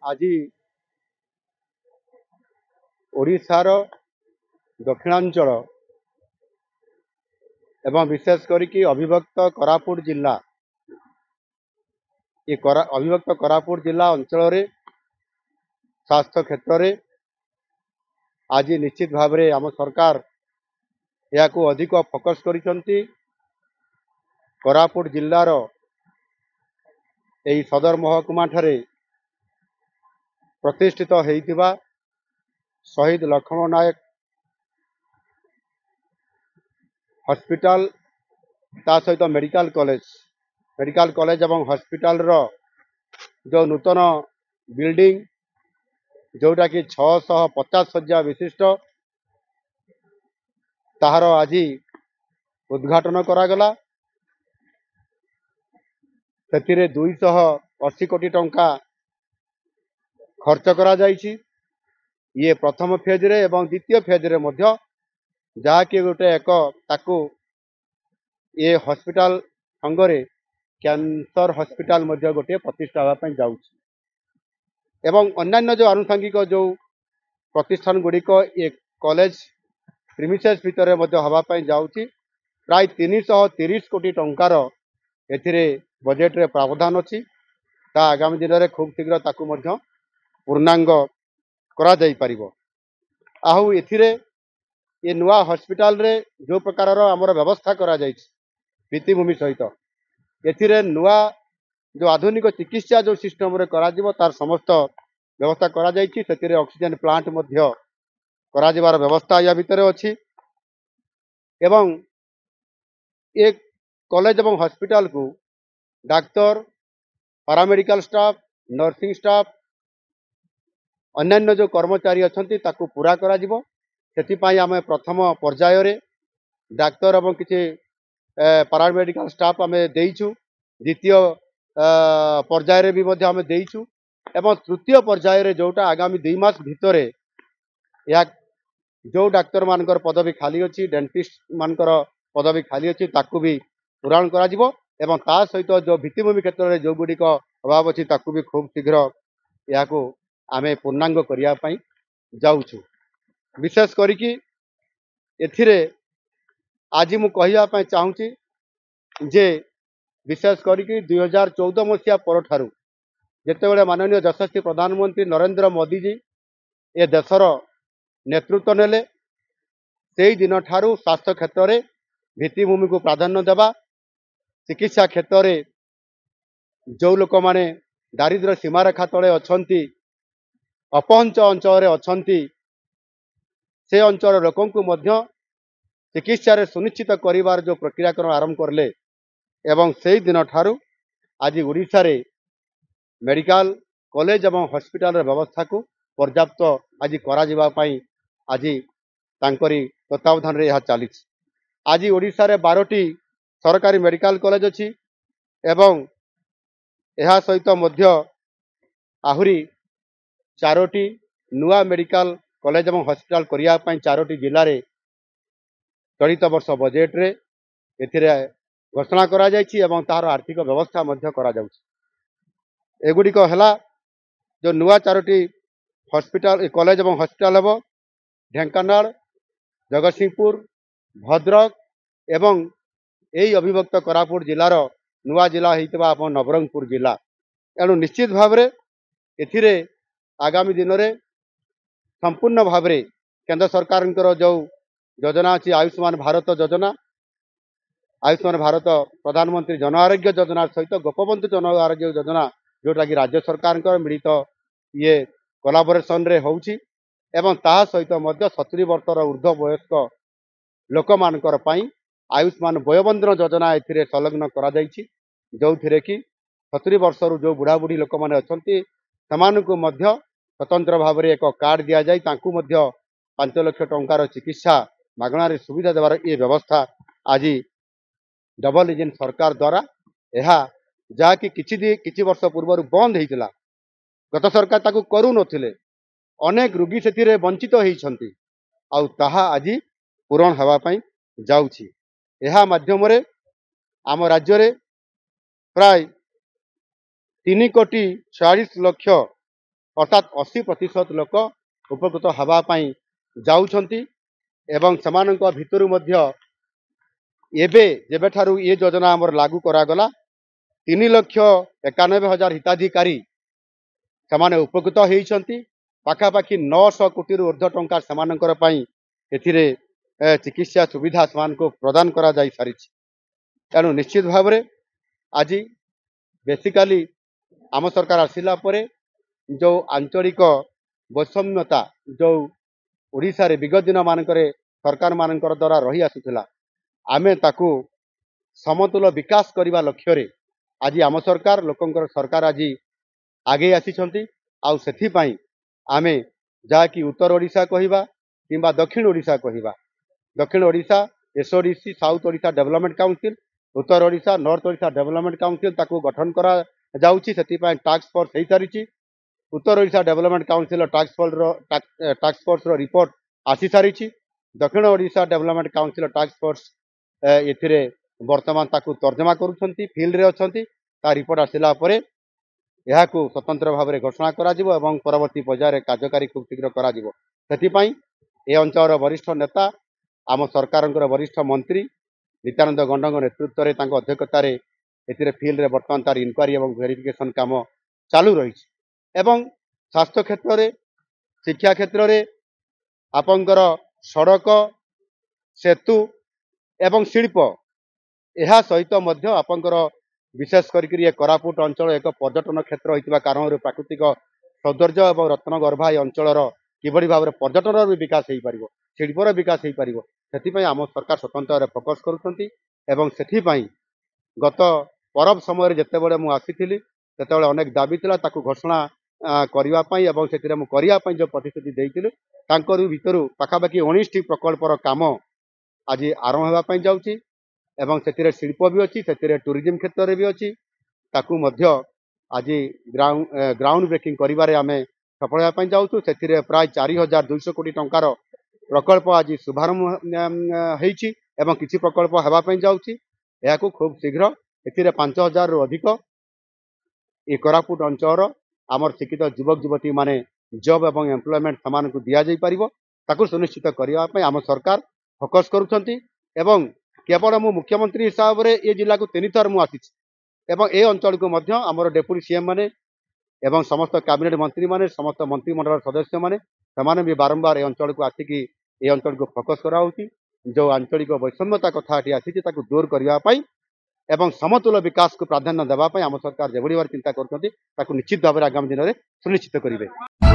आज ओडिशार दक्षिणांचल एवं विशेष करिकी अविभक्त कोरापुट जिला ये अविभक्त कोरापुट जिला अंचल रे स्वास्थ्य क्षेत्र रे आज निश्चित भाव में आम सरकार या अधिक फोकस करिसंती। कोरापुट जिलार यही सदर महकुमा ठारे प्रतिष्ठित होइतिबा शहीद लक्ष्मण नायक हॉस्पिटल ता सहित मेडिकल कॉलेज एवं हॉस्पिटल रो जो नूतन बिल्डिंग जोटा कि 650 शज्या विशिष्ट ताहार आज उद्घाटन करागला। से 280 कोटी टंका खर्च करा जाइछि। ये प्रथम फेज रे एवं द्वितीय फेज रे मध्य जहाँकि गोटे एक ताकू ये हॉस्पिटल संगरे कैंसर हॉस्पिटल मध्य गोटे प्रतिष्ठा होगा जाउछि एवं अन्यान्य जो आनुषंगिक जो प्रतिष्ठान गुड़िक ये कॉलेज प्रीमिसेस भितर मध्य होगा जाउछि। प्राय 330 कोटी टंकार एथिरे बजेट रे प्रावधान अछि। ता आगामी दिन में खूब शीघ्र ताकू मध्य पूर्णांग करा जाई परिबो। आहु एथिरे ये नुआ हॉस्पिटल रे जो प्रकार आमर व्यवस्था करा जाइछि भित्तिभूमि सहित एथिरे नुआ जो आधुनिक चिकित्सा जो सिस्टम रे करा जिवो तार समस्त व्यवस्था करा जाइछि। सेतिरे ऑक्सीजन प्लांट मध्य करा जिवार व्यवस्था या भितरे अछि एवं एक कॉलेज एवं हॉस्पिटल को doctor paramedical staff nursing staff अन्यान्य जो कर्मचारी अछंती ताकू पूरा करा जिवो। सेतिपाई आमे प्रथम पर्याय रे डाक्तर एवं किछि पैरामेडिकल स्टाफ आमे देइछु। द्वितीय पर्याय रे भी मध्य आमे देइछु एवं तृतीय पर्याय रे जोटा आगामी 2 मास भितरे या जो डाक्तर मानकर पदवी खाली अछि डेंटिस्ट मानकर पदवी खाली अछि ताकू भी पूरण करा जिवो एवं ता सहित जो भित्तिभूमि क्षेत्र रे जो गुडी को अभाव अछि ताकू भी खूब शीघ्र याको आमे पूर्णांग करिया पई जाउछु। विशेष करिकी एथिरे आज मु कहिया पई चाहूची जे विशेष करिकी 2014 मसिया पर ठारू जेतेबेले माननीय यशस्वी प्रधानमंत्री नरेंद्र मोदी जी ए देशर नेतृत्व नेले से दिन ठारू स्वास्थ्य क्षेत्र में भित्तिभूमि को प्राधान्य देवा चिकित्सा क्षेत्र में जो लोक माने दारिद्र्य सीमारेखा तले अछंती अपहंच अंचल अछंती से अंचल लोकों को मध्य चिकित्सा रे सुनिश्चित करिवार जो प्रक्रियाकरण आरंभ करले एवं से दिन ठारू आज ओडिशा रे मेडिकल कॉलेज एवं हॉस्पिटल रे व्यवस्था को पर्याप्त आज करा जिबा पई आज तांकरी तत्वावधान रे यह चली। आज ओडिशा रे 12टी सरकारी मेडिकल कॉलेज अछि एवं यह सहित मध्य आहुरी 4टी नुआ मेडिकल कॉलेज एवं हॉस्पिटल करिया पई 4टी जिल्ला रे चलित वर्ष बजेट रे एथिरे घोषणा करा जायछि एवं तार आर्थिक व्यवस्था मध्य करा जाउछि। एगुडी को हला जो नुआ 4टी हॉस्पिटल कॉलेज एवं हॉस्पिटल हेबो ढेंकानाल जगतसिंहपुर भद्रक एवं यही अविभक्त कोरापुट जिलार नुआ जिला होइतबा अपन नवरंगपुर जिला। एणु निश्चित भाव में एथिरे आगामी दिन में संपूर्ण भाव में केंद्र सरकार जो योजना अच्छी आयुष्मान भारत योजना आयुष्मान भारत प्रधानमंत्री जन आरोग्य योजना सहित गोपबंधु जन आरोग्य योजना जोटा कि राज्य सरकार मिलित ये कोलाबोरेशन रे होउची एवं ताहा सहित मध्य 70 वर्षर ऊर्ध्व वयस्क लोक मानकर पई आयुष्मान वयोबंधन योजना एथिरे संलग्न करा जायछि जो थिरे कि 70 वर्षर जो बुढ़ा बुढ़ी लोक माने अछंती समानकु मध्य स्वतंत्र भाव में एक कार्ड दिया जाय तांकु मध्य 5 लाख टंकार चिकित्सा मागणार सुविधा देवार ये व्यवस्था आज डबल इंजन सरकार द्वारा यह जहाँकि किछि वर्ष पूर्व बंद होइतिला गत सरकार ताकू करू नथिले अनेक रोगी से वंचित होइछंती आउ ताहा आज पूरण हवा पई जाउछि। यह माध्यम रे आम राज्य रे प्राय 3 कोटी 46 लक्ष अर्थात 80% लोक उपकृत हवा पाई जाउछंती एवं समानक भितरु मध्य एबे जेबेठारु ये योजना हमर लागू करागला 3,91,000 हिताधिकारी ସେମାନେ ଉପକୃତ ହେଇଛନ୍ତି। ପାଖାପାଖି 900 କୋଟିରୁ ଊର୍ଦ୍ଧ୍ୱ ଟଙ୍କା ସେମାନଙ୍କର ପାଇଁ ଏଥିରେ ଚିକିତ୍ସା ସୁବିଧା ସେମାନଙ୍କୁ ପ୍ରଦାନ କରାଯାଇ ସାରିଛି। ତେଣୁ ନିଶ୍ଚିତ ଭାବରେ ଆଜି ବେସିକାଲି ଆମ ସରକାର ଆସିଲା ପରେ ଯେଉଁ ଆଞ୍ଚଳିକ ବୈଷମ୍ୟତା ଯେଉଁ ଓଡ଼ିଶାରେ ବିଗତ ଦିନମାନଙ୍କରେ ସରକାରମାନଙ୍କର ଦ୍ୱାରା ରହି ଆସୁଥିଲା ଆମେ ତାକୁ ସମତୁଲ ବିକାଶ କରିବା ଲକ୍ଷ୍ୟରେ ଆଜି ଆମ ସରକାର ଲୋକଙ୍କର ସରକାର ଆଜି आगे आसिछंती आउ सेथिपाई आमे जाकि उत्तर ओडिशा कहिबा किंबा दक्षिण ओडिशा कहिबा दक्षिण Odisha SODC south Odisha development council उत्तर Odisha north Odisha development council ताकू गठन करा जाउची सेथिपाई टास्क फोर्स हेई सारिची उत्तर Odisha development council task force रो रिपोर्ट आसी सारिची दक्षिण Odisha development council task force एथिरे वर्तमान ताकू तर्जमा करूछंती फील्ड रे अछंती ता रिपोर्ट आसिला परे यहाकू स्वतंत्र भाव में घोषणा करा जिवो एवं परवर्ती पर्याय कार्यकारी खूब शीघ्र करा जिवो सेथिपाई ए अंचल वरिष्ठ नेता आम सरकार वरिष्ठ मंत्री नित्यानंद गंडा नेतृत्व में अध्यक्षतार एथिरे फील्ड रे वर्तमान तार इनक्वारी एवं वेरिफिकेशन काम चालू रही एवं स्वास्थ्य क्षेत्र में शिक्षा क्षेत्र में आपंकर सड़क सेतु एवं शिल्प यह सहित मध्य आपंकर विशेष करके कोरापुट अंचल एक पर्यटन क्षेत्र होता कारण प्राकृतिक सौंदर्य और रत्नगर्भा ये अंचल किभली भाव में पर्यटन भी विकास हो पार शिल्पर विकास हो पार से आम सरकार स्वतंत्र फोकस करुँच गत परब समय जिते बड़े मुझे से अनेक दाबी था घोषणा करने जो प्रतिश्रुति देती भितर पाखापाखि 19 प्रकल्पर काम आज आरंभ होगापी जाऊँगी एवं से शिल्प भी अच्छी से टूरिज्म क्षेत्र में भी अच्छी ताकू मध्य आज ग्राउंड ब्रेकिंग करिबारे आमे सफल होगापी जाऊँ से प्राय 4,200 कोटी टंकार प्रकल्प आज शुभारंभ होती एवं किसी प्रकल्प होगापी जाऊँगी यह खूब शीघ्र ए 5,000 रु अधिक ये कोरापुट अंचल आमर शिक्षित युवक युवती माने जॉब एवं एम्प्लॉयमेंट सामान को दिया जाई परिबो ताकू सुनिश्चित करने आम सरकार फोकस करुछंती एवं केवल मु मुख्यमंत्री हिसाब से ये जिला को 3 थर मुझे एवं ए अंचल को मध्य आमर डेप्यूटी सीएम माने एवं समस्त कैबिनेट मंत्री माने समस्त मंत्रिमंडल सदस्य माने समान भी बारंबार ए अंचल को आसिकी ए अंचल को फोकस कराउची जो आंचलिक वैषम्यता कथा आसी दूर करने एवं समतुल विकास को प्राधान्य देवाई आम सरकार जो भाव चिंता कर निश्चित भाव में आगामी दिन में सुनिश्चित करेंगे।